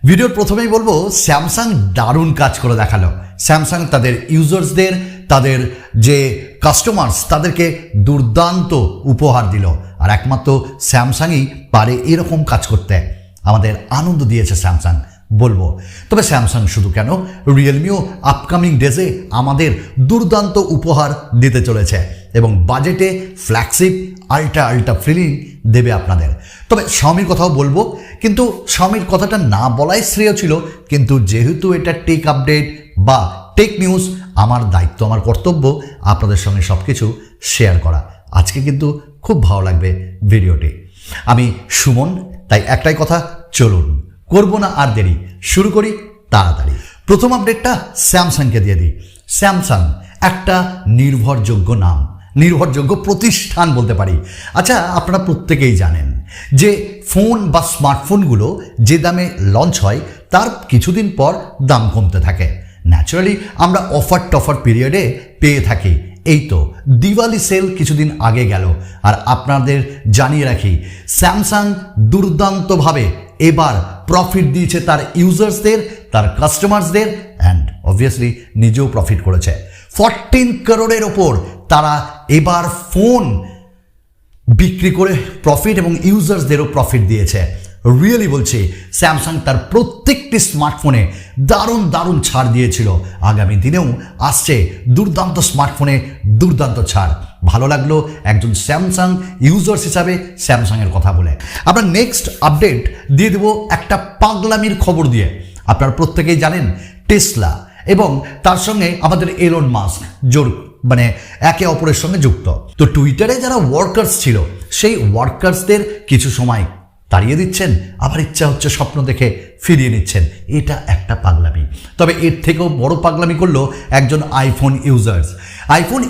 ভিডিওর প্রথমেই বলবো স্যামসাং দারুণ কাজ করে দেখালো। স্যামসাং তাদের ইউজার্সদের, তাদের যে কাস্টমার্স, তাদেরকে দুর্দান্ত উপহার দিল। আর একমাত্র স্যামসাংই পারে এরকম কাজ করতে। আমাদের আনন্দ দিয়েছে স্যামসাং বলবো। তবে স্যামসাং শুধু কেন, রিয়েলমিও আপকামিং ডেজে আমাদের দুর্দান্ত উপহার দিতে চলেছে এবং বাজেটে ফ্ল্যাগশিপ আল্ট্রা ফিলিং দেবে আপনাদের। তবে শাওমির কথাও বলবো, কিন্তু শাওমির কথাটা না বলাই শ্রেয় ছিল। কিন্তু যেহেতু এটা টেক আপডেট বা টেক নিউজ, আমার দায়িত্ব, আমার কর্তব্য আপনাদের সঙ্গে সব কিছু শেয়ার করা। আজকে কিন্তু খুব ভালো লাগবে ভিডিওটি। আমি সুমন, তাই একটাই কথা, চলুন করব না আর দেরি, শুরু করি তাড়াতাড়ি। প্রথম আপডেটটা স্যামসাংকে দিয়ে দিই। স্যামসাং একটা নির্ভরযোগ্য নাম, নির্ভরযোগ্য প্রতিষ্ঠান বলতে পারি। আচ্ছা, আপনারা প্রত্যেকেই জানেন যে ফোন বা স্মার্টফোনগুলো যে দামে লঞ্চ হয় তার কিছুদিন পর দাম কমতে থাকে। ন্যাচারালি আমরা অফার পিরিয়ডে পেয়ে থাকি। এই তো দিওয়ালি সেল কিছুদিন আগে গেল, আর আপনাদের জানিয়ে রাখি স্যামসাং দুর্দান্তভাবে এবার প্রফিট দিয়েছে তার ইউজার্সদের, তার কাস্টমার্সদের, অ্যান্ড অবভিয়াসলি নিজেও প্রফিট করেছে। 14 করোড়ের ওপর তারা এবার ফোন বিক্রি করে প্রফিট এবং ইউজার্সদেরও প্রফিট দিয়েছে। রিয়েলি বলছি, স্যামসাং তার প্রত্যেকটি স্মার্টফোনে দারুণ ছাড় দিয়েছিল। আগামী দিনেও আসছে দুর্দান্ত স্মার্টফোনে দুর্দান্ত ছাড়। ভালো লাগলো একজন স্যামসাং ইউজার্স হিসাবে স্যামসাংয়ের কথা বলে। আমরা নেক্সট আপডেট দিয়ে দেবো একটা পাগলামির খবর দিয়ে। আপনারা প্রত্যেকেই জানেন টেসলা এবং তার সঙ্গে আমাদের এলন মাস্ক একে অপরের সঙ্গে যুক্ত। তো টুইটারে যারা ওয়ার্কার্স ছিল, সেই ওয়ার্কার্সদের কিছু সময় তাড়িয়ে দিচ্ছেন, আবার ইচ্ছা হচ্ছে স্বপ্ন দেখে ফিরিয়ে নিচ্ছেন। এটা একটা পাগলামি। তবে এর থেকেও বড় পাগলামি করলো একজন আইফোন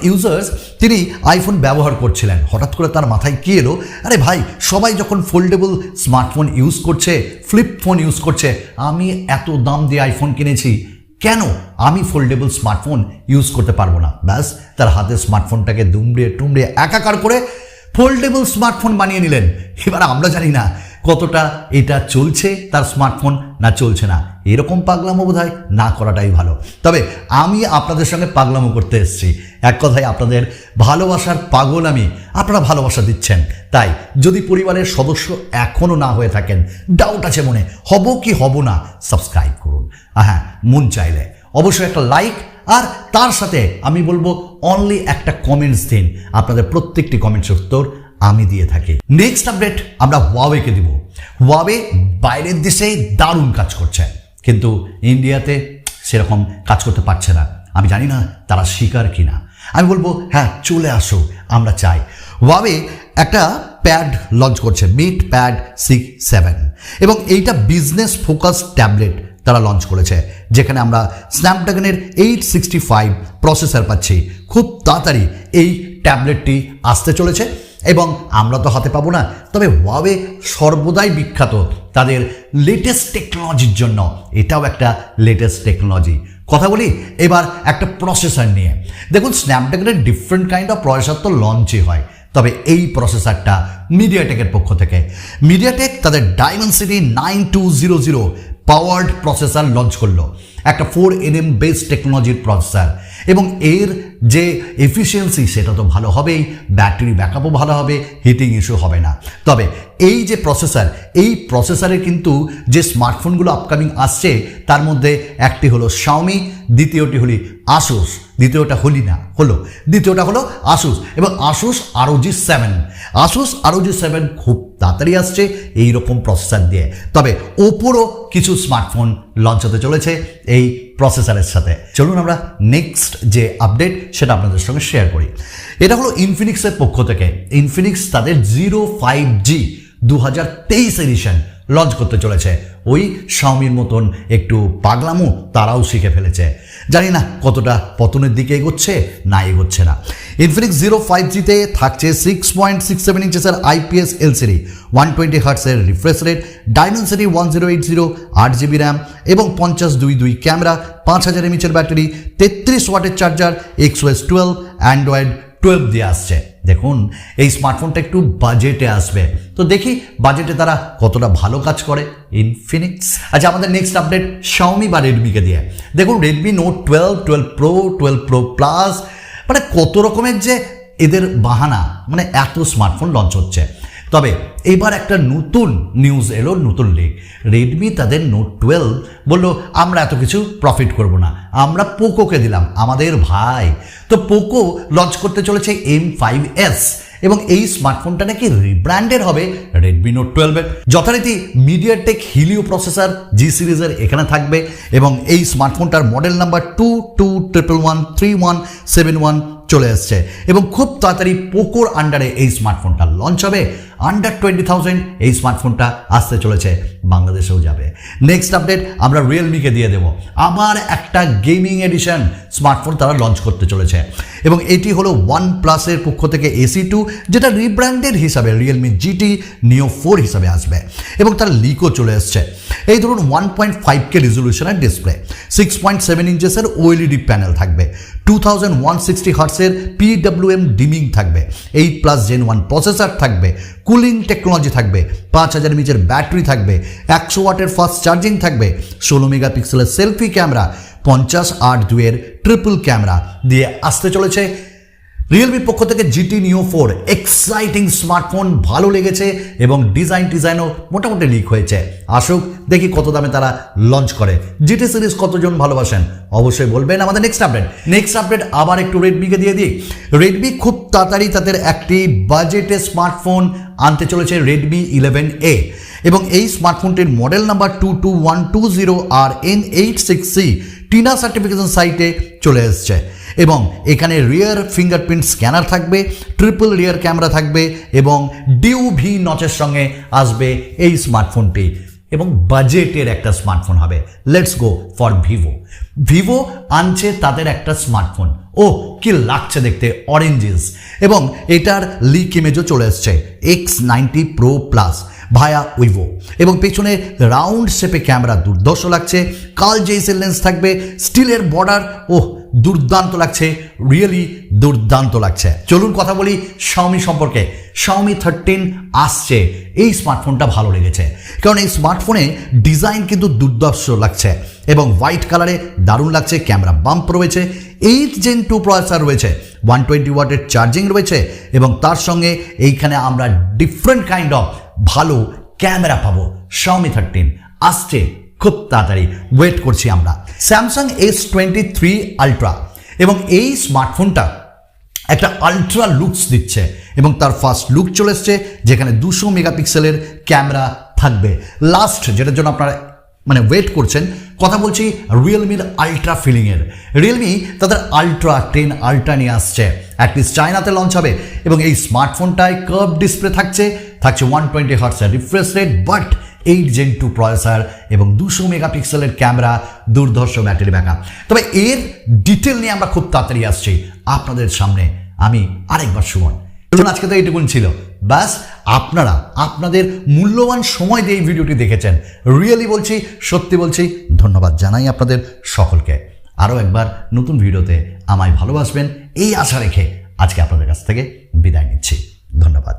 ইউজার্স। তিনি আইফোন ব্যবহার করছিলেন, হঠাৎ করে তার মাথায় কি এলো, আরে ভাই, সবাই যখন ফোল্ডেবল স্মার্টফোন ইউজ করছে, ফ্লিপ ফোন ইউজ করছে, আমি এত দাম দিয়ে আইফোন কিনেছি, কেন আমি ফোল্ডেবল স্মার্টফোন ইউজ করতে পারবো না? ব্যাস, তার হাতের স্মার্টফোনটাকে দুমড়ে একাকার করে ফোল্ডেবল স্মার্টফোন বানিয়ে নিলেন। এবার আমরা জানি না কতটা এটা চলছে তার স্মার্টফোন, না চলছে না। এরকম পাগলামো বোধহয় না করাটাই ভালো। তবে আমি আপনাদের সঙ্গে পাগলামো করতে এসেছি। এক কথায় আপনাদের ভালোবাসার পাগল আমি, আপনারা ভালোবাসা দিচ্ছেন। তাই যদি পরিবারের সদস্য এখনও না হয়ে থাকেন, ডাউট আছে মনে, হব কি হব না, সাবস্ক্রাইব করুন। হ্যাঁ, মন চাইলে অবশ্যই একটা লাইক, আর তার সাথে আমি বলবো অনলি একটা কমেন্টস দিন। আপনাদের প্রত্যেকটি কমেন্টস উত্তর আমি দিয়ে থাকি। নেক্সট আপডেট আমরা হুয়াওয়েকে দিব। হুয়াওয়ে বাইরের দেশে দারুণ কাজ করছে, কিন্তু ইন্ডিয়াতে সেরকম কাজ করতে পারছে না। আমি জানি না তারা স্বীকার কিনা। আমি বলবো হ্যাঁ, চলে আসো, আমরা চাই। হুয়াওয়ে একটা প্যাড লঞ্চ করছে, মিট প্যাড 6-7, এবং এইটা বিজনেস ফোকাস ট্যাবলেট তারা লঞ্চ করেছে, যেখানে আমরা স্ন্যাপড্রাগনের 865 প্রসেসর পাচ্ছি। খুব তাড়াতাড়ি এই ট্যাবলেটটি আসতে চলেছে এবং আমরা তো হাতে পাবো না। তবে হুয়াওয়ে সর্বদাই বিখ্যাত তাদের লেটেস্ট টেকনোলজির জন্য। এটাও একটা লেটেস্ট টেকনোলজি। কথা বলি এবার একটা প্রসেসর নিয়ে। দেখুন, স্ন্যাপড্রাগনের ডিফারেন্ট কাইন্ড অফ প্রসেসর তো লঞ্চই হয়, তবে এই প্রসেসরটা মিডিয়াটেকের পক্ষ থেকে। মিডিয়াটেক তাদের ডাইমেনসিটি 9200 পাওয়ার্ড প্রসেসর লঞ্চ করলো, একটা 4nm বেস টেকনোলজির প্রসেসর, এবং এর যে এফিসিয়েন্সি সেটা তো ভালো হবেই, ব্যাটারি ব্যাকআপও ভালো হবে, হিটিং ইস্যু হবে না। তবে এই যে প্রসেসর, এই প্রসেসরের কিন্তু যে স্মার্টফোনগুলো আপকামিং আসছে তার মধ্যে একটি হলো শাওমি, দ্বিতীয়টি হলো আসুস, দ্বিতীয়টা হলো আসুস, এবং আসুস ROG 7 খুব তাড়াতাড়ি আসছে এই রকম প্রসেসর দিয়ে। তবে ওপোরও কিছু স্মার্টফোন লঞ্চ হতে চলেছে এই প্রসেসরের সাথে। চলুন আমরা নেক্সট যে আপডেট সেটা আপনাদের সঙ্গে শেয়ার করি। এটা হলো ইনফিনিক্সের পক্ষ থেকে। ইনফিনিক্স তাদের 05G 2023 এডিশন লঞ্চ করতে চলেছে। ওই শাওমির মতন একটু পাগলামো তারাও শিখে ফেলেছে। জানি না কতটা পতনের দিকে এগোচ্ছে না। ইনফিনিক্স 05Gতে থাকছে 6.67 ইঞ্চেসের IPS LCD, 120 হার্টসের refresh rate, Dimensity 1080, 8GB RAM এবং 50:2:2 ক্যামেরা, 5000 mAh ব্যাটারি, 33 ওয়াটের চার্জার, XOS 12, অ্যান্ড্রয়েড 12 দিয়ে আসছে। দেখুন এই স্মার্টফোনটা একটু বাজেটে আসবে, তো দেখি বাজেটে তারা কতটা ভালো কাজ করে ইনফিনিক্স। আচ্ছা, আমাদের নেক্সট আপডেট Xiaomi বা রেডমিকে দিয়ে। দেখুন Redmi Note 12, 12 Pro, 12 Pro Plus, মানে কত রকমের যে এদের বাহানা, মানে এত স্মার্টফোন লঞ্চ হচ্ছে। তবে এবার একটা নতুন নিউজ এলো, নতুন লিক। রেডমি তাদের Note 12 বললো আমরা এত কিছু প্রফিট করব না, আমরা পোকোকে দিলাম, আমাদের ভাই। তো পোকো লঞ্চ করতে চলেছে M5s এবং এই স্মার্টফোনটা নাকি রিব্র্যান্ডেড হবে Redmi Note 12 এর। যথারীতি মিডিয়াটেক হিলিও প্রসেসর G সিরিজের এখানে থাকবে এবং এই স্মার্টফোনটার মডেল নাম্বার 22113171 চলে এসছে এবং খুব তাড়াতাড়ি পোকোর আন্ডারে এই স্মার্টফোনটা লঞ্চ হবে। আন্ডার 20,000 এই স্মার্টফোনটা আসতে চলেছে, বাংলাদেশেও যাবে। নেক্সট আপডেট আমরা রিয়েলমিকে দিয়ে দেব, আবার একটা গেমিং এডিশন স্মার্টফোন তারা লঞ্চ করতে চলেছে এবং এটি হলো OnePlus-এর পক্ষ থেকে AC2, যেটা রিব্র্যান্ডেড হিসাবে Realme GT Neo 4 হিসাবে আসবে এবং তার লিকও চলে এসছে। এই ধরুন 1.5K রেজলিউশনের ডিসপ্লে, 6.7 ইঞ্চেসের OLED প্যানেল থাকবে, 2160 হার্টসের PWM ডিমিং থাকবে, 8+ Gen 1 প্রসেসর থাকবে, কুলিং টেকনোলজি থাকবে, 5000 mAh ব্যাটারি থাকবে, 100 ওয়াটের ফাস্ট চার্জিং থাকবে, 16 মেগাপিক্সেলের সেলফি ক্যামেরা, 50/8:2 ট্রিপল ক্যামেরা দিয়ে আসতে চলেছে রিয়েলমির পক্ষ থেকে GT Neo 4। এক্সাইটিং স্মার্টফোন, ভালো লেগেছে এবং ডিজাইনও মোটামুটি লিক হয়েছে। আসুক দেখি কত দামে তারা লঞ্চ করে। GT সিরিজ কতজন ভালোবাসেন অবশ্যই বলবেন। আমাদের নেক্সট আপডেট আবার একটু রেডমিকে দিয়ে দিই। রেডমি খুব তাড়াতাড়ি তাদের একটি বাজেটে স্মার্টফোন আনতে চলেছে Redmi 11A এবং এই স্মার্টফোনটির model number 221220RN86C TENAA certification সাইটে চলে এসছে এবং এখানে রিয়ার ফিঙ্গারপ্রিন্ট স্ক্যানার থাকবে, ট্রিপল রিয়ার ক্যামেরা থাকবে এবং DUV নচের সঙ্গে আসবে এই স্মার্টফোনটি এবং বাজেটের একটা স্মার্টফোন হবে। লেটস গো ফর ভিভো আনছে তাদের একটা স্মার্টফোন, ও কি লাগছে দেখতে, অরেঞ্জেস, এবং এটার লিক ইমেজও চলে এসছে X90 Pro Plus ভায়া উইভো এবং পেছনে রাউন্ড শেপে ক্যামেরা দুর্ধর্ষ লাগছে, কাল জেইসের লেন্স থাকবে, স্টিলের বর্ডার, ও দুর্দান্ত লাগছে, রিয়েলি দুর্দান্ত লাগছে। চলুন কথা বলি Xiaomi সম্পর্কে। Xiaomi 13 আসছে, এই স্মার্টফোনটা ভালো লেগেছে কারণ এই স্মার্টফোনে ডিজাইন কিন্তু দুর্ধর্ষ লাগছে এবং হোয়াইট কালারে দারুণ লাগছে। ক্যামেরা বাম্প রয়েছে, 8 Gen 2 প্রসেসর রয়েছে, 120 ওয়াটের চার্জিং রয়েছে এবং তার সঙ্গে এইখানে আমরা ডিফারেন্ট কাইন্ড অফ ভালো ক্যামেরা পাবো। Xiaomi 13 আসছে খুব তাড়াতাড়ি, ওয়েট করছি আমরা। Samsung S23 Ultra এবং এই স্মার্টফোনটা একটা আলট্রা লুকস দিচ্ছে এবং তার ফার্স্ট লুক চলে এসছে যেখানে 200 মেগাপিক্সেলের ক্যামেরা থাকবে। লাস্ট যেটার জন্য আপনারা ওয়েট করছেন, কথা বলছি রিয়েলমির আলট্রা ফিলিংয়ের। রিয়েলমি তাদের আলট্রা 10 আলট্রা নিয়ে আসছে, অ্যাটলিস্ট চায়নাতে লঞ্চ হবে এবং এই স্মার্টফোনটায় কার্ভ ডিসপ্লে থাকছে 120 হার্টসের refresh rate, but 8 Gen 2 processor এবং 200 মেগাপিক্সেলের ক্যামেরা, দুর্ধর্ষ ব্যাটারি ব্যাকআপ। তবে এর ডিটেল নিয়ে আমরা খুব তাড়াতাড়ি আসছি আপনাদের সামনে। আমি আরেকবার সুমন, আজকে তো এইটুকুন ছিল। ব্যাস, আপনারা আপনাদের মূল্যবান সময় দিয়ে এই ভিডিওটি দেখেছেন, রিয়েলি বলছি, সত্যি বলছি, ধন্যবাদ জানাই আপনাদের সকলকে। আরও একবার নতুন ভিডিওতে আমায় ভালোবাসবেন এই আশা রেখে আজকে আপনাদের কাছ থেকে বিদায় নিচ্ছি। ধন্যবাদ।